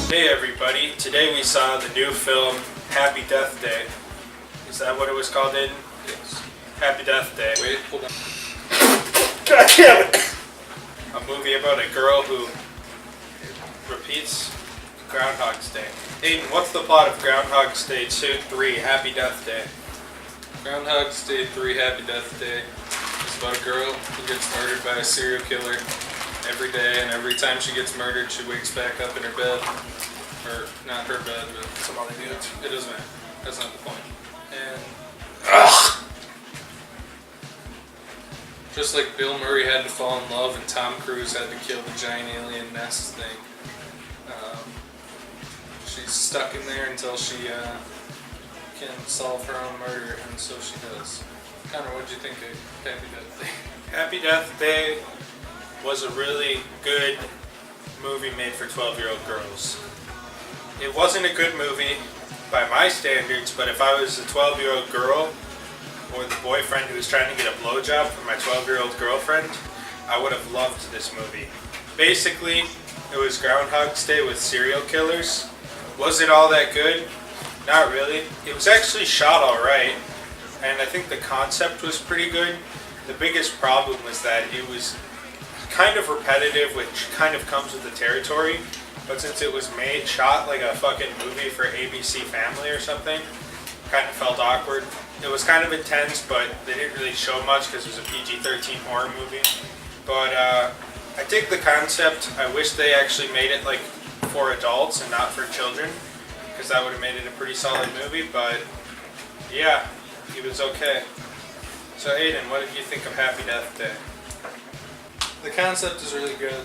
Hey everybody, today we saw the new film Happy Death Day. Is that what it was called, Aiden? Yes. Happy Death Day. Wait, hold on. God damn it! A movie about a girl who repeats Ground Hogs Day. Aiden, what's the plot of Ground Hogs Day 3 Happy Death Day? Ground Hogs Day 3 Happy Death Day is about a girl who gets murdered by a serial killer every day, and every time she gets murdered, she wakes back up in her bed. Or, not her bed, but somebody else. It doesn't matter. That's not the point. And just like Bill Murray had to fall in love and Tom Cruise had to kill the giant alien nest thing, she's stuck in there until she can solve her own murder, and so she does. Connor, what did you think of Happy Death Day? Happy Death Day was a really good movie made for 12-year-old girls. It wasn't a good movie by my standards, but if I was a 12-year-old girl or the boyfriend who was trying to get a blowjob from my 12-year-old girlfriend, I would have loved this movie. Basically, it was Groundhog's Day with serial killers. Was it all that good? Not really. It was actually shot alright, and I think the concept was pretty good. The biggest problem was that it was kind of repetitive, which kind of comes with the territory. But since it was shot like a fucking movie for ABC Family or something, kind of felt awkward. It was kind of intense, but they didn't really show much because it was a PG-13 horror movie. But I dig the concept. I wish they actually made it like for adults and not for children, because that would have made it a pretty solid movie. But yeah, it was okay. So Aiden, what did you think of Happy Death Day? The concept is really good,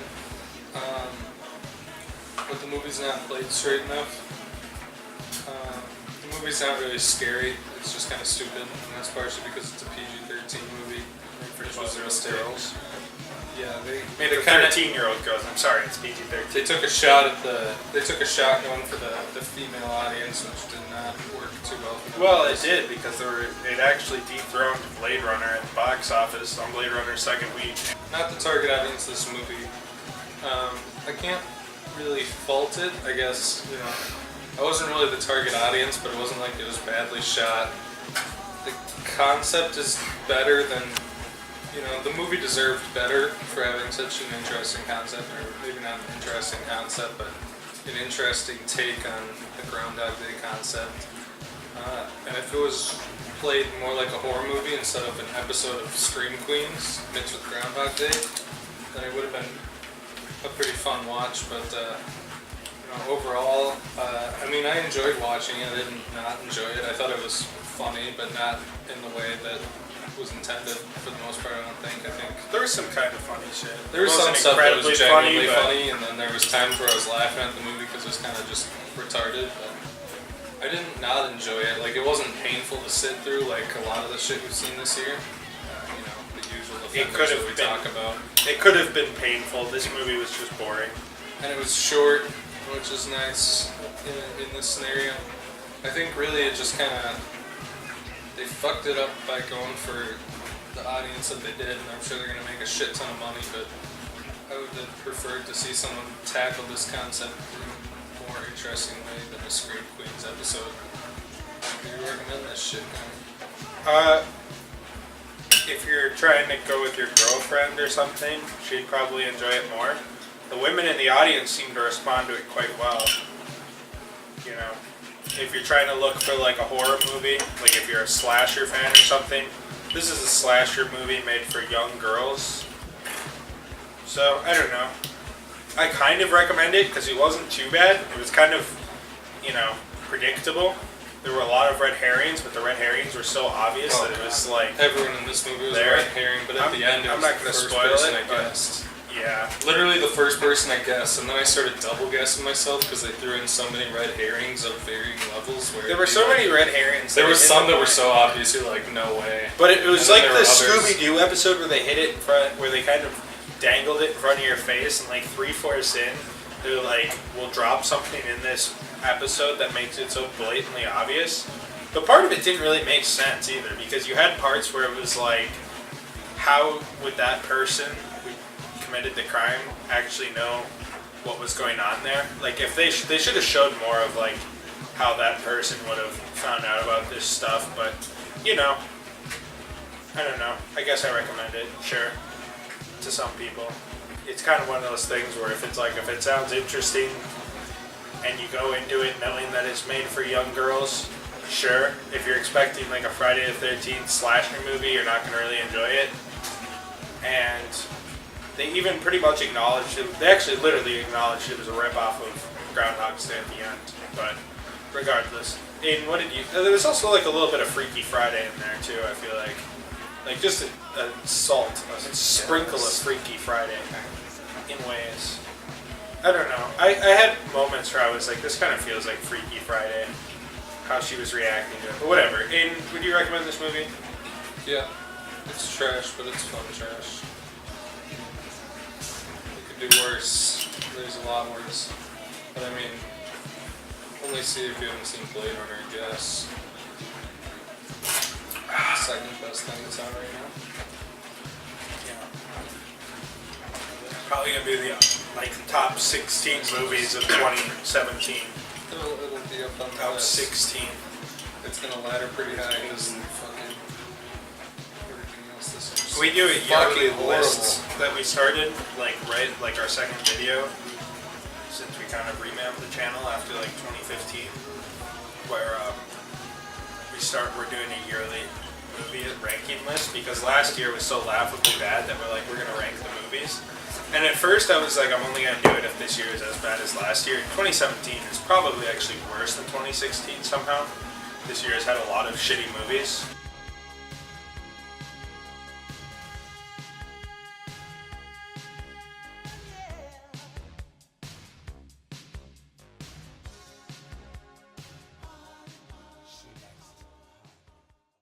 but the movie's not played straight enough. The movie's not really scary, it's just kind of stupid, and that's partially because it's a PG-13 movie, which was a mistake. Girls. Yeah, they Made it for 13-year-old girls. I'm sorry, it's PG-13. They took a shot at they took a shot going for the female audience, which did not work too well for them. Well, it did, because it actually dethroned Blade Runner at the box office on Blade Runner's second week. Not the target audience of this movie. I can't really fault it, I guess. You know, I wasn't really the target audience, but it wasn't like it was badly shot. The concept is better than, you know, the movie deserved better for having such an interesting concept, or maybe not an interesting concept, but an interesting take on the Groundhog Day concept. And if it was played more like a horror movie instead of an episode of Scream Queens mixed with Groundhog Day, then it would have been a pretty fun watch. But you know, overall, I mean, I enjoyed watching it. I didn't not enjoy it. I thought it was funny, but not in the way that was intended for the most part. I don't think. I think There was some kind of funny shit. there was some stuff that was genuinely funny, and then there was times where I was laughing at the movie because it was kind of just retarded. But I didn't not enjoy it. Like, it wasn't painful to sit through like a lot of the shit we've seen this year. You know, the usual offenders that we talk about. It could have been painful. This movie was just boring. And it was short, which is nice in this scenario. I think really it just kind of, they fucked it up by going for the audience that they did, and I'm sure they're going to make a shit ton of money, but I would have preferred to see someone tackle this concept in a more interesting way than a Scream Queens episode. Do you recommend this shit, man? If you're trying to go with your girlfriend or something, she'd probably enjoy it more. The women in the audience seem to respond to it quite well. You know, if you're trying to look for like a horror movie, like if you're a slasher fan or something, this is a slasher movie made for young girls. So, I don't know. I kind of recommend it because it wasn't too bad. It was kind of, you know, predictable. There were a lot of red herrings, but the red herrings were so obvious that it was like... Everyone in this movie was a red herring, but at the end it was the first person I guessed. Yeah. Literally the first person I guessed, and then I started double guessing myself because they threw in so many red herrings of varying levels. Where there were so many red herrings. There were some that were so obvious you're like, no way. But it was like the Scooby-Doo episode where they hit it in front, where they kind of dangled it in front of your face, and like 3/4 in, they're like, we'll drop something in this episode that makes it so blatantly obvious. But part of it didn't really make sense either, because you had parts where it was like, how would that person who committed the crime actually know what was going on there. Like if they should have showed more of like how that person would have found out about this stuff, but you know, I don't know. I guess I recommend it, sure, to some people. It's kind of one of those things where if it sounds interesting and you go into it knowing that it's made for young girls, sure. If you're expecting like a Friday the 13th slasher movie, you're not going to really enjoy it. And they even pretty much acknowledged it. They actually literally acknowledged it was a ripoff of Ground Hogs at the end. But regardless, there was also like a little bit of Freaky Friday in there too, I feel like. Like just a sprinkle of Freaky Friday in ways. I don't know. I had moments where I was like, this kind of feels like Freaky Friday, how she was reacting to it. But whatever. Aiden, would you recommend this movie? Yeah. It's trash, but it's fun trash. It could do worse. There's a lot worse. But I mean, only see if you haven't seen Blade Runner, I guess. Second best thing that's out right now. Yeah. Probably gonna be the top 16 movies of 2017. It'll be up on the Top list. 16. It's gonna ladder pretty high because fucking everything else this year. We do a yearly fucking list horrible. that we started, like our second video, since we kind of revamped the channel after like 2015, where we're doing a yearly movie ranking list, because last year was so laughably bad that we're gonna rank the movies. And at first I was like, I'm only gonna do it if this year is as bad as last year. 2017 is probably actually worse than 2016 somehow. This year has had a lot of shitty movies.